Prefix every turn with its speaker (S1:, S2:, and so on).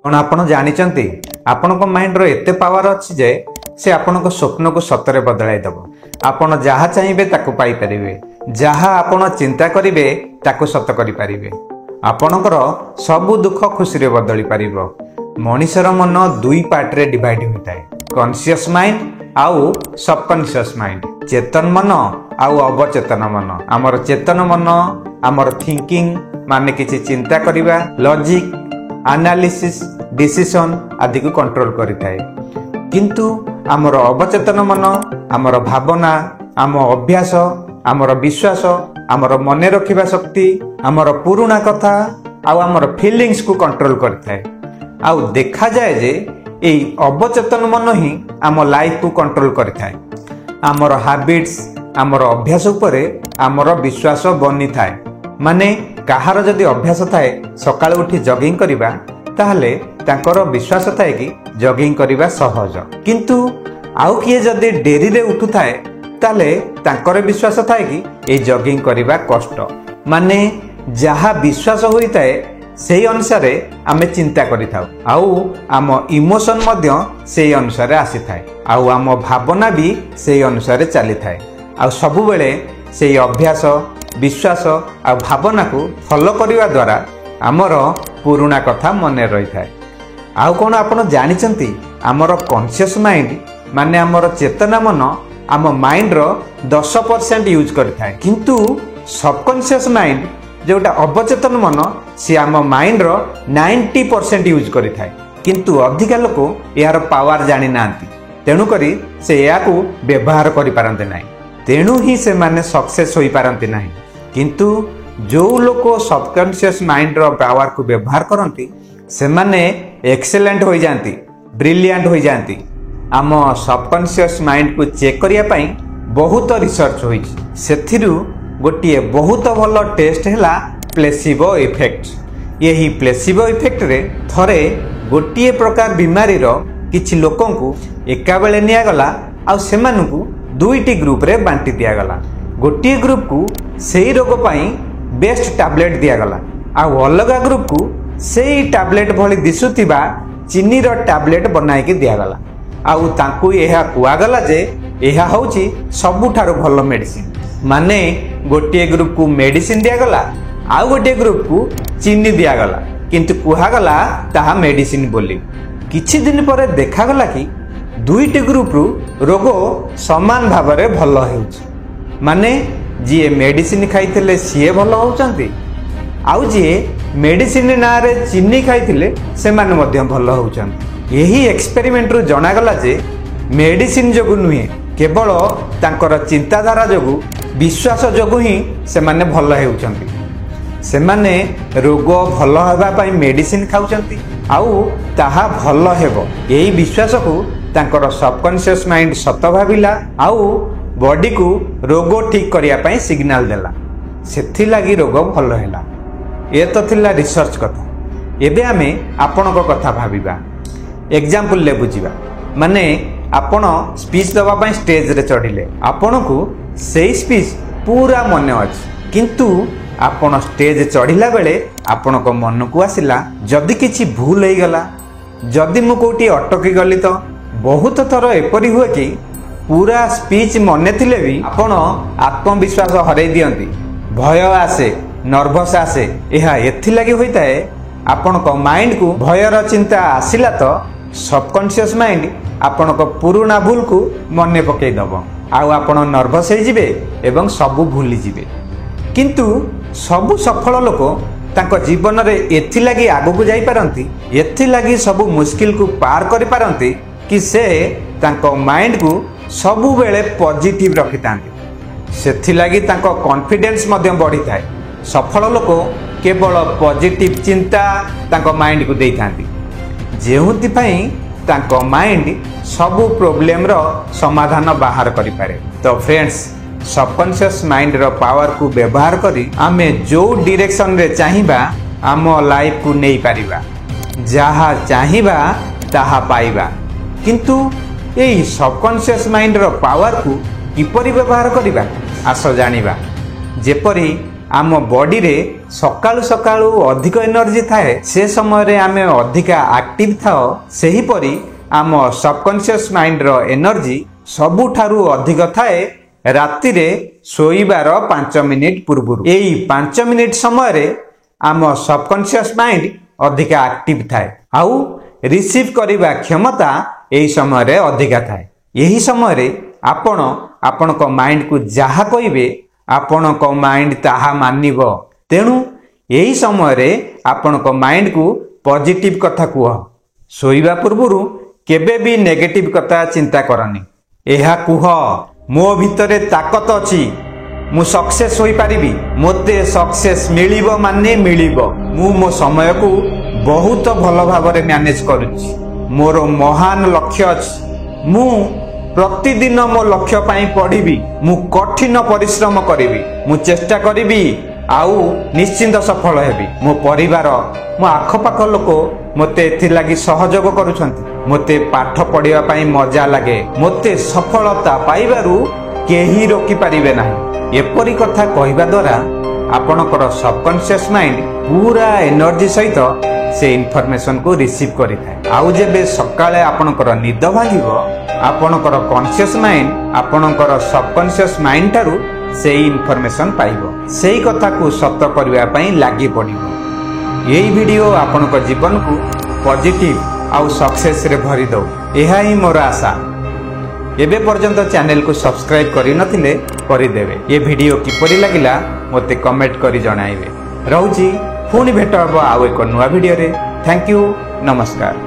S1: कौन आपण जानिचंती आपनको माइंड रो एते पावर अछि जे से आपनको स्वप्न को सतरे बदलाई दबो। आपण जहा चाहिबे ताको पाई परिबे, जहा आपण चिंता करिवे ताको सत करि परिबे। आपणकर सब दुख खुशी रे बदली परिबो। मनुष्यर मन दुई पार्ट रे डिवाइड होइताय, कॉन्शियस माइंड आउ सबकॉन्शियस माइंड। चेतन मन आउ अवचेतन मन। हमर चेतन मन हमर थिंकिंग माने किछि चिंता करिवा, लॉजिक, एनालिसिस, डिसीजन आदि को कंट्रोल करिथाय। किंतु हमर अवचेतन मन हमर भावना, आम अभ्यास, हमर विश्वास, हमर मने रखिबा शक्ति, हमर पुराना कथा आउ हमर फीलिंग्स को कंट्रोल करिथाय। आउ देखा जाए जे एई अवचेतन मन ही आम लाइफ को कंट्रोल करिथाय। हमर हैबिट्स, हमर अभ्यास उपरे हमर विश्वास बनी थाए। माने कहार जदि अभ्यास थाए सकाळ उठी जॉगिंग करिबा, ताहले तांकर विश्वास थाए कि जॉगिंग करिबा सहज। किंतु आउ किए जदि डेरी रे उठु थाए ताहले तांकर विश्वास थाए कि ए जॉगिंग करिबा कष्ट। माने जहा विश्वास होई थाए सेही अनुसारे आमे चिंता करिथाउ, आउ आम इमोशन मध्य सेही अनुसारे आसी थाए, आउ आम भावना भी सेही अनुसारे चली थाए। आउ सबु बेले सेही अभ्यास, विश्वास आ भावना को फॉलो करिवा द्वारा आमर पुराना कथा मने रही थाए। आउ कोन आपण जानिचंती आमर कॉन्शियस माइंड माने आमर चेतना मन आम माइंड रो 10% यूज करिथाए। किंतु सबकॉन्शियस माइंड जोटा अवचेतन मन सी आम माइंड रो 90% यूज करिथाए। किंतु अधिका लोक यार पावर जानि नांती, तेणु करी से या को व्यवहार करि पारंते नाही, तेणु ही से माने सक्सेस होई पारंते नाही। किंतु जो लोक सबकॉन्शियस माइंड रो पावर को व्यवहार करती से माने एक्सेलेंट हो जाती, ब्रिलियंट हो जाती। आम सबकॉन्शियस माइंड को चेक करिया पई बहुत रिसर्च होई, सेथिरु गोटिए बहुत भल टेस्ट हैला प्लेसिबो इफेक्ट। यही प्लेसिबो इफेक्ट रे थरे गोटिए प्रकार बीमारी रो किछि लोकन को एका बेले निया गला, आ सेमानकु दुईटी ग्रुप रे बांटी दिया गला। गोटिए ग्रुप को सेही रोग पाई बेस्ट टैबलेट दिया गला, आ अलगा ग्रुप को सेही टैबलेट भली दिसुतिबा चीनी रो टैबलेट बनाई के दिया गला। आउ तांकु एहा कुआ गला जे एहा होची सबुठारो भलो मेडिसिन। माने गोटिए ग्रुप को मेडिसिन दिया गला, आउ गोटिए ग्रुप को चीनी दिया गला, किंतु कुहा गला ताहा मेडिसिन बोली। किछि दिन परे देखा गला कि दुईटी ग्रुप रु रोग समान भाव में भल होउछि। माने जी मेडिसिन खाइथिले सीए भल होउचंती, आउ जी मेडिसिन ना रे चीनी खाइथिले से माने मध्य भल होउचंती। यही एक्सपेरिमेंट रु जणा गला जे मेडिसिन जोगु नुहे, केवल तांकर चिंताधारा जोगु, विश्वास जोगु ही से माने भल होउचंती। से माने रोग भल हेबा पई मेडिसिन खाउचंती, आउ ताहा भल हेबो एही विश्वास को तांकर सबकॉन्शियस माइंड सत भाबिला, आउ बॉडी को रोग ठीक करिया पई सिग्नल देला, सेथि लागि रोग भल हैला। ए तो थिला रिसर्च कथा। एबे आमे आपनको कथा भाबिबा, एग्जांपल ले बुझिबा। माने आपण स्पीच दवा पई स्टेज रे चढ़िले, आपनको सेही स्पीच पूरा मने अछि, किंतु आपण स्टेज चढ़िला बेले आपनको मन को आसिला जदि किछि भूल हो गला, जदि मु कोठी अटकी गली तो बहुत थर एपरी हुए कि पूरा स्पीच मने थिले भी आपण आत्मविश्वास हरै दियंती, भय आसे, नर्वस आसे। एहा एथि लागि होइताए आपनको माइंड को भयर चिंता आसिला तो सबकॉन्शियस माइंड आपनको पुराना भूल को मने पकई दबो, आउ आपण नर्वस हो जिवे एवं सबु भूली जिवे। किंतु सबु सफल लोक तांको जीवन रे एथि लागि आगु को जाई पारंती, एथि लागि सबु मुश्किल को पार करि पारंती कि से तांको माइंड को सबु बेले पॉजिटिव रखितांती। सेथि लागि तांको कॉन्फिडेंस मध्य बढ़ी थाए। सफल लोक केवल पॉजिटिव चिंता तांको माइंड को देइथांती, जेहुति पई तांको माइंड सबु प्रॉब्लम रो समाधान बाहर करि पारे। तो फ्रेंड्स, सबकॉन्शियस माइंड रो पावर को व्यवहार करी आमे जो डायरेक्शन रे चाहिबा आम लाइफ को नहीं पारिबा, जहा चाहिबा ताहा पाइबा। किंतु एई सबकॉन्शियस माइंड रो पावर को किपरि व्यवहार करिबा आस जानिबा। जेपरि आम बॉडी रे सकाळु सकाळु अधिक एनर्जी थाए से समय आमे अधिका एक्टिव थाओ सेहीपरि आम सबकॉन्शियस माइंड रो एनर्जी सबुठारु अधिक थाए राति रे सोईबार 5 मिनिट पूर्व। एई 5 मिनिट समय रे आम सबकॉन्शियस माइंड अधिका एक्टिव थाए आउ रिसीव करिबा क्षमता एई समय रे अधिका थाए। यही समय रे आपण आपनको माइंड को जहा कहिबे आपनको माइंड ताहा मानिबो। तेणु यही समय रे आपनको माइंड को पॉजिटिव कथा कुह। सोईबा पूर्वरु केबे भी नेगेटिव कथा चिंता करनी। एहा कुह मो भितरे ताकत अछि, मु सक्सेस होई पारिबी, मोते सक्सेस मिलिबो माने मिलिबो, मु मो समय को बहुत भल भाबरे मैनेज करूछि, मोर महान लक्ष्य अछि, मु प्रतिदिन मो लक्ष्य पाई पढ़िबी, मु कठिन परिश्रम करिबी, मु चेष्टा करिबी आउ निश्चिंत सफल हेबी। मो परिवार मो आखपाख लोक मते एथि लागि सहयोग करूछंती, मते पाठ पढ़िबा पाई मजा लागे, मते सफलता पाइबारु केही रोकी पारिबे नाही। एपरि कथा कहिबा द्वारा आपनकर सबकॉन्शियस माइंड पूरा एनर्जी सहित से इनफॉरमेशन को रिसीव करिथाय। आउ जेबे सकाळे आपनकर निद भांगिबो आपनकर कॉन्शियस माइंड आपनकर सबकॉन्शियस माइंड थारु से इनफॉरमेशन पाइबो, सेही कथा को सत करिबा पई लागि पड़िबो। यही वीडियो आपनकर जीवन को पॉजिटिव आउ सक्सेस रे भरि दो, एहा ही मोर आशा। एबे पर्यंत चैनल को सब्सक्राइब करि नथिले करि देबे। ये वीडियो किपरि लागिला मते कमेंट करि जणाइबे। रहउची पुणी भेट हबो आउ एक नुवा वीडियो रे। थैंक यू, नमस्कार।